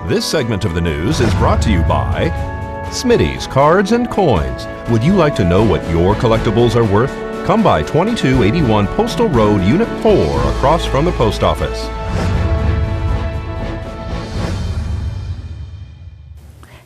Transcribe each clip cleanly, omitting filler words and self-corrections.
This segment of the news is brought to you by Smitty's Cards and Coins. Would you like to know what your collectibles are worth? Come by 2281 Postal Road, Unit 4, across from the post office.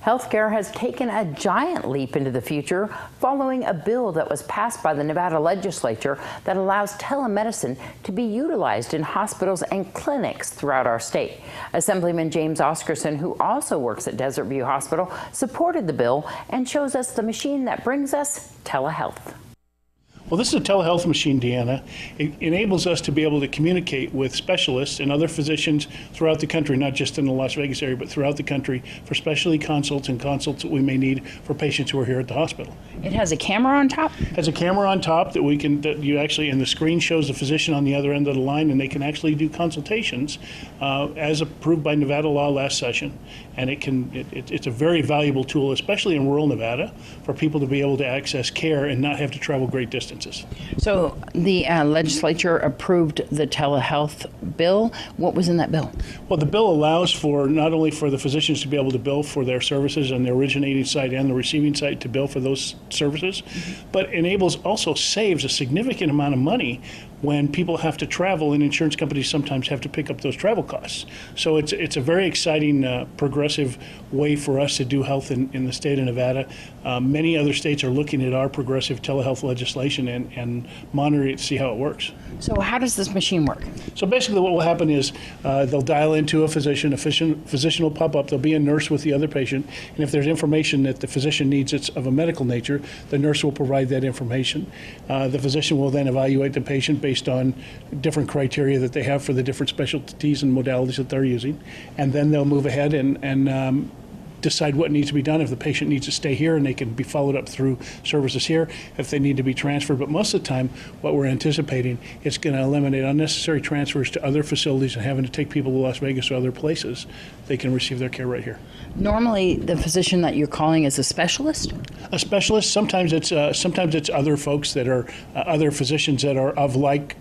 Healthcare has taken a giant leap into the future following a bill that was passed by the Nevada legislature that allows telemedicine to be utilized in hospitals and clinics throughout our state. Assemblyman James Oscarson, who also works at Desert View Hospital, supported the bill and shows us the machine that brings us telehealth. Well, this is a telehealth machine, Deanna. It enables us to be able to communicate with specialists and other physicians throughout the country, not just in the Las Vegas area, but throughout the country for specialty consults and consults that we may need for patients who are here at the hospital. It has a camera on top? It has a camera on top that and the screen shows the physician on the other end of the line, and they can actually do consultations as approved by Nevada law last session. And it's a very valuable tool, especially in rural Nevada, for people to be able to access care and not have to travel great distances. So the legislature approved the telehealth bill. What was in that bill? Well, the bill allows for not only for the physicians to be able to bill for their services on the originating site and the receiving site to bill for those services, but also saves a significant amount of money when people have to travel, and insurance companies sometimes have to pick up those travel costs. So it's a very exciting, progressive way for us to do health in the state of Nevada. Many other states are looking at our progressive telehealth legislation and monitoring it to see how it works. So how does this machine work? So basically what will happen is they'll dial into a physician will pop up, there'll be a nurse with the other patient, and if there's information that the physician needs it's of a medical nature, the nurse will provide that information. The physician will then evaluate the patient based on different criteria that they have for the different specialties and modalities that they're using, and then they'll move ahead and decide what needs to be done. If the patient needs to stay here, and they can be followed up through services here, if they need to be transferred. But most of the time, what we're anticipating is going to eliminate unnecessary transfers to other facilities and having to take people to Las Vegas or other places. They can receive their care right here. Normally, the physician that you're calling is a specialist? A specialist. Sometimes it's other folks that are other physicians that are of like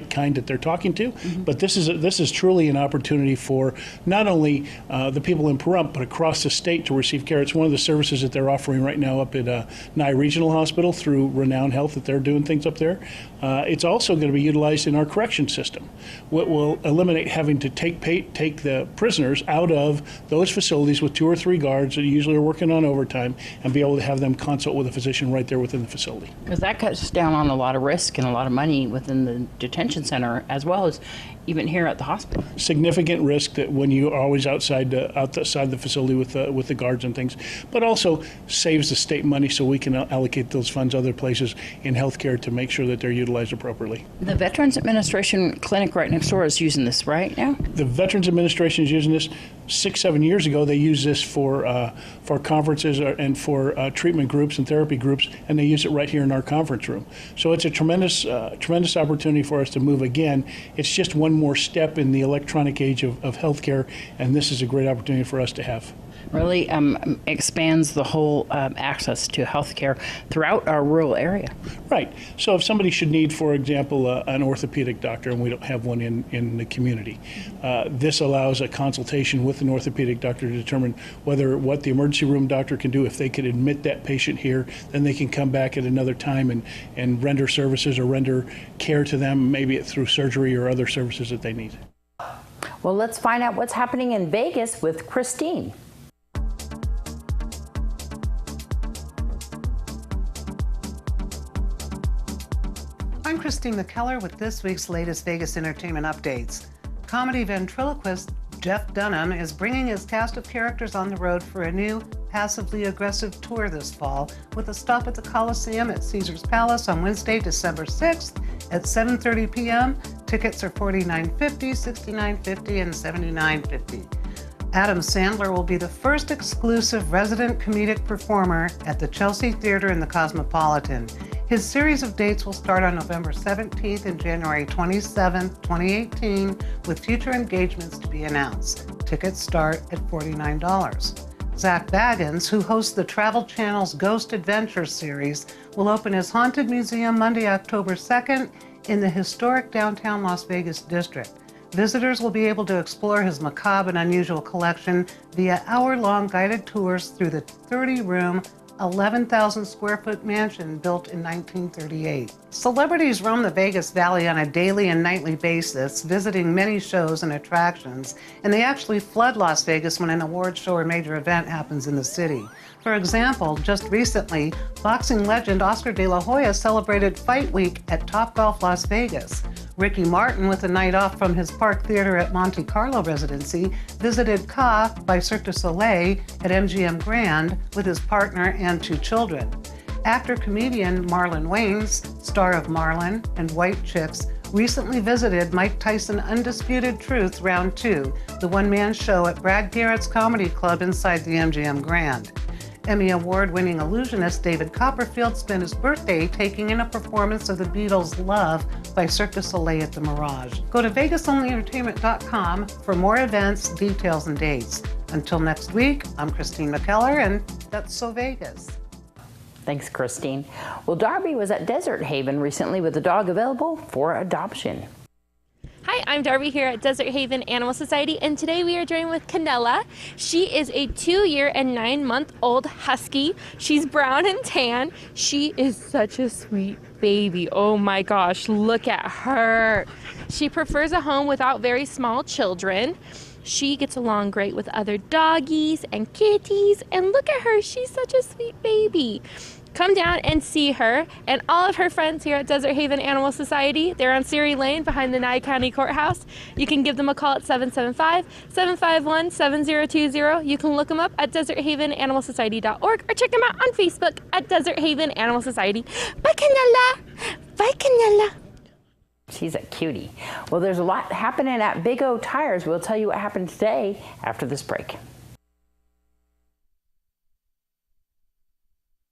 kind that they're talking to, but this is truly an opportunity for not only the people in Pahrump, but across the state to receive care. It's one of the services that they're offering right now up at Nye Regional Hospital through Renown Health, that they're doing things up there. It's also going to be utilized in our correction system, what will eliminate having to take the prisoners out of those facilities with 2 or 3 guards that usually are working on overtime, and be able to have them consult with a physician right there within the facility. Because that cuts down on a lot of risk and a lot of money within the detention center, as well as even here at the hospital. Significant risk that when you are always outside the facility with the guards and things, but also saves the state money, so we can allocate those funds other places in healthcare to make sure that they're utilized appropriately. The Veterans Administration clinic right next door is using this right now? The Veterans Administration is using this. 6-7 years ago, they used this for conferences and for treatment groups and therapy groups, and they use it right here in our conference room. So it's a tremendous opportunity for us to move again. It's just one more step in the electronic age of healthcare, and this is a great opportunity for us to have. Really expands the whole access to healthcare throughout our rural area. Right. So if somebody should need, for example, an orthopedic doctor, and we don't have one in the community, this allows a consultation with an orthopedic doctor to determine what the emergency room doctor can do. If they could admit that patient here, then they can come back at another time and render services or render care to them, maybe through surgery or other services that they need. Well, let's find out what's happening in Vegas with Christine. I'm Christine McKellar with this week's latest Vegas entertainment updates. Comedy ventriloquist Jeff Dunham is bringing his cast of characters on the road for a new passively aggressive tour this fall, with a stop at the Coliseum at Caesar's Palace on Wednesday, December 6th at 7:30 p.m. Tickets are $49.50, $69.50, and $79.50. Adam Sandler will be the first exclusive resident comedic performer at the Chelsea Theater in the Cosmopolitan. His series of dates will start on November 17th and January 27th, 2018, with future engagements to be announced. Tickets start at $49. Zach Baggins, who hosts the Travel Channel's Ghost Adventure series, will open his Haunted Museum Monday, October 2nd in the historic downtown Las Vegas district. Visitors will be able to explore his macabre and unusual collection via hour-long guided tours through the 30-room, 11,000 square foot mansion built in 1938. Celebrities roam the Vegas Valley on a daily and nightly basis, visiting many shows and attractions, and they actually flood Las Vegas when an award show or major event happens in the city. For example, just recently, boxing legend Oscar De La Hoya celebrated Fight Week at Topgolf Las Vegas. Ricky Martin, with a night off from his Park Theater at Monte Carlo residency, visited Ka by Cirque du Soleil at MGM Grand with his partner and 2 children. Actor-comedian Marlon Wayans, star of Marlon and White Chicks, recently visited Mike Tyson Undisputed Truth Round 2, the one-man show at Brad Garrett's Comedy Club inside the MGM Grand. Emmy Award-winning illusionist David Copperfield spent his birthday taking in a performance of the Beatles' Love by Cirque du Soleil at the Mirage. Go to VegasOnlyEntertainment.com for more events, details, and dates. Until next week, I'm Christine McKellar, and that's So Vegas. Thanks, Christine. Well, Darbie was at Desert Haven recently with a dog available for adoption. Hi, I'm Darbie here at Desert Haven Animal Society, and today we are joined with Canella. She is a 2-year and 9-month-old husky. She's brown and tan. She is such a sweet baby. Oh my gosh, look at her. She prefers a home without very small children. She gets along great with other doggies and kitties, and look at her, she's such a sweet baby. Come down and see her and all of her friends here at Desert Haven Animal Society. They're on Ceres Lane behind the Nye County Courthouse. You can give them a call at 775-751-7020. You can look them up at deserthavenanimalsociety.org or check them out on Facebook at Desert Haven Animal Society. Bye, Canella. Bye, Canella. She's a cutie. Well, there's a lot happening at Big O Tires. We'll tell you what happened today after this break.